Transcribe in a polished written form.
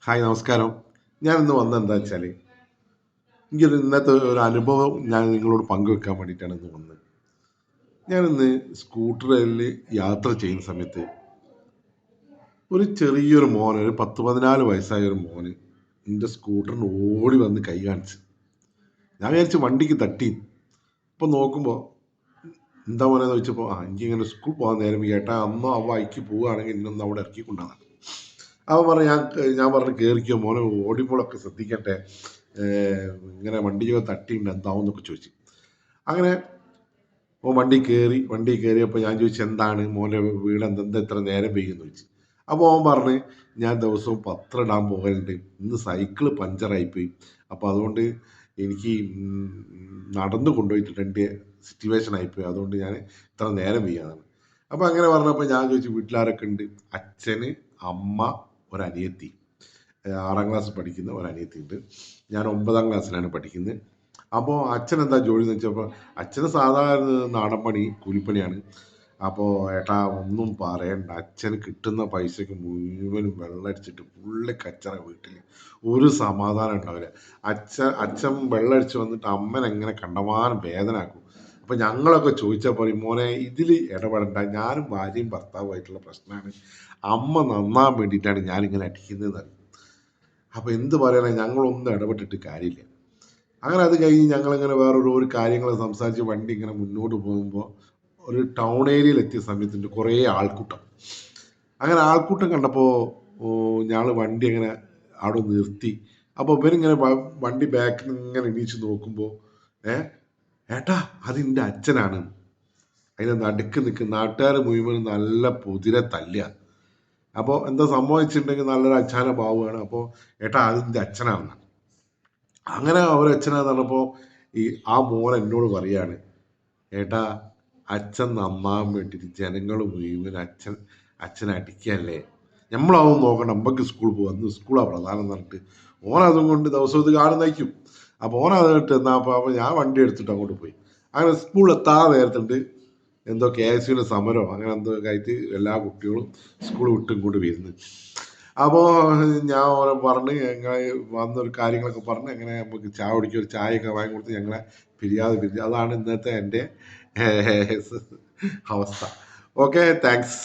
Hi നമസ്കാരം. ഞാനിന്ന് വന്നത് എന്താ വെച്ചാൽ എനിക്കൊരു ഇന്നത്തെ ഒരു അനുഭവം ഞാൻ നിങ്ങളോട് പങ്കുവെക്കാൻ വേണ്ടിയിട്ടാണ് ഇന്ന് വന്നത്. ഞാനിന്ന് സ്കൂട്ടറിൽ യാത്ര ചെയ്യുന്ന സമയത്ത് ഒരു ചെറിയൊരു മോന്, ഒരു 10-14 വയസ്സായ ഒരു മോന് എൻ്റെ സ്കൂട്ടറിന് ഓടി വന്ന് കൈ കാണിച്ച്. ഞാൻ വിചാരിച്ചു വണ്ടിക്ക് തട്ടി. അപ്പോൾ നോക്കുമ്പോൾ എന്താ മോനെന്ന് ചോദിച്ചപ്പോൾ എനിക്കിങ്ങനെ സ്കൂൾ പോകാൻ നേരം കേട്ടാ അമ്മ അവ അയക്ക് പോവുകയാണെങ്കിൽ ഇന്നൊന്ന് അവിടെ ഇറക്കി കൊണ്ടുവന്നാണ്. അവൻ പറഞ്ഞു ഞാൻ പറഞ്ഞു കയറിക്കോ മോനെ, ഓടിപ്പോളൊക്കെ ശ്രദ്ധിക്കട്ടെ, ഇങ്ങനെ വണ്ടിയൊക്കെ തട്ടിയിട്ട് എന്താവും എന്നൊക്കെ ചോദിച്ചു. അങ്ങനെ ഓൻ വണ്ടി കയറിയപ്പോൾ ഞാൻ ചോദിച്ചു എന്താണ് മോൻ്റെ വീട്, എന്തെന്താ ഇത്ര നേരം പെയ്യുമെന്ന് ചോദിച്ചു. അപ്പോൾ അവൻ പറഞ്ഞ് ഞാൻ ദിവസവും പത്രം ഇടാൻ പോകലുണ്ട്, ഇന്ന് സൈക്കിള് പഞ്ചറായിപ്പോയി, അപ്പോൾ അതുകൊണ്ട് എനിക്ക് നടന്നു കൊണ്ടുപോയിട്ട് എൻ്റെ സിറ്റുവേഷൻ ആയിപ്പോയി, അതുകൊണ്ട് ഞാൻ ഇത്ര നേരം പെയ്യാതാണ്. അപ്പോൾ അങ്ങനെ പറഞ്ഞപ്പോൾ ഞാൻ ചോദിച്ചു വീട്ടിലാരൊക്കെ ഉണ്ട്. അച്ഛന്, അമ്മ, ഒരനിയത്തി, 6ാം ക്ലാസ് പഠിക്കുന്ന ഒരനിയത്തി ഉണ്ട്. ഞാൻ 9ാം ക്ലാസ്സിലാണ് പഠിക്കുന്നത്. അപ്പോൾ അച്ഛൻ എന്താ ജോലി എന്ന് വെച്ചപ്പോൾ അച്ഛന് സാധാരണ നാടൻ പണി, കൂലിപ്പണിയാണ്. അപ്പോൾ ഏട്ടാ ഒന്നും പറയണ്ട, അച്ഛന് കിട്ടുന്ന പൈസക്ക് മുഴുവനും വെള്ളമടിച്ചിട്ട് ഫുള്ള് കച്ചറ വീട്ടിൽ, ഒരു സമാധാനം ഉണ്ടാവില്ല. അച്ഛൻ വെള്ളമടിച്ച് വന്നിട്ട് അമ്മനെങ്ങനെ കണ്ടമാനം വേദനാക്കും. അപ്പം ഞങ്ങളൊക്കെ ചോദിച്ചാൽ പറയും മോനെ ഇതിൽ ഇടപെടണ്ട, ഞാനും ഭാര്യയും ഭർത്താവുമായിട്ടുള്ള പ്രശ്നമാണ്, അമ്മ നന്നാൻ വേണ്ടിയിട്ടാണ് ഞാനിങ്ങനെ അടിക്കുന്നതെന്ന് അറിയും. അപ്പോൾ എന്ത് പറയാനാ, ഞങ്ങളൊന്നും ഇടപെട്ടിട്ട് കാര്യമില്ല. അങ്ങനെ അത് കഴിഞ്ഞ് ഞങ്ങളിങ്ങനെ വേറൊരു കാര്യങ്ങൾ സംസാരിച്ച് വണ്ടി ഇങ്ങനെ മുന്നോട്ട് പോകുമ്പോൾ ഒരു ടൗൺ ഏരിയയിൽ എത്തിയ സമയത്തുണ്ട് കുറേ ആൾക്കൂട്ടം. അങ്ങനെ ആൾക്കൂട്ടം കണ്ടപ്പോൾ ഞങ്ങൾ വണ്ടി അങ്ങനെ അവിടെ നിർത്തി. അപ്പോൾ ഇവരിങ്ങനെ വണ്ടി ബാക്കിൽ നിന്ന് ഇങ്ങനെ എണീച്ച് നോക്കുമ്പോൾ ഏട്ടാ അതിൻ്റെ അച്ഛനാണ്. അതിൻ്റെ നടുക്ക് നിൽക്കുന്ന നാട്ടുകാർ മുഴുവൻ നല്ല പൊതിരെ തല്ലുക. അപ്പോൾ എന്താ സംഭവിച്ചിട്ടുണ്ടെങ്കിൽ നല്ലൊരു അച്ഛനെ ഭാവുകയാണ്. അപ്പോൾ ഏട്ടാ അതിൻ്റെ അച്ഛനാണ്. അങ്ങനെ അവരച്ഛനാന്ന് പറഞ്ഞപ്പോൾ ആ മോൻ എന്നോട് പറയാണ്, ഏട്ടാ അച്ഛൻ നന്നാൻ വേണ്ടിയിട്ട് ജനങ്ങൾ മുഴുവൻ അച്ഛനെ അടിക്കല്ലേ, നമ്മളാവും നോക്കണം, നമുക്ക് സ്കൂളിൽ പോകും, അന്ന് സ്കൂളാണ് പ്രധാനം എന്ന് പറഞ്ഞിട്ട് ഓനതും കൊണ്ട് ദിവസവും ഇത് കാണുന്നയക്കും. അപ്പോൾ ഓനതിട്ട് അപ്പോൾ ഞാൻ വണ്ടി എടുത്തിട്ട് അങ്ങോട്ട് പോയി. അങ്ങനെ സ്കൂളിൽ എത്താതെ നേരത്തുണ്ട് എന്തോ KSUവിൻ്റെ സമരമോ അങ്ങനെ എന്തോ ആയിട്ട് എല്ലാ കുട്ടികളും സ്കൂൾ വിട്ടും കൂടി വരുന്നു. അപ്പോൾ ഞാൻ ഓരോ പറഞ്ഞ് ഞങ്ങൾ വന്നൊരു കാര്യങ്ങളൊക്കെ പറഞ്ഞ് അങ്ങനെ നമുക്ക് ചായ കുടിക്കുക, ഒരു ചായയൊക്കെ വാങ്ങി കൊടുത്ത് ഞങ്ങളെ പിരിയാതെ. അതാണ് ഇന്നത്തെ എൻ്റെ അവസ്ഥ. Okay, thanks.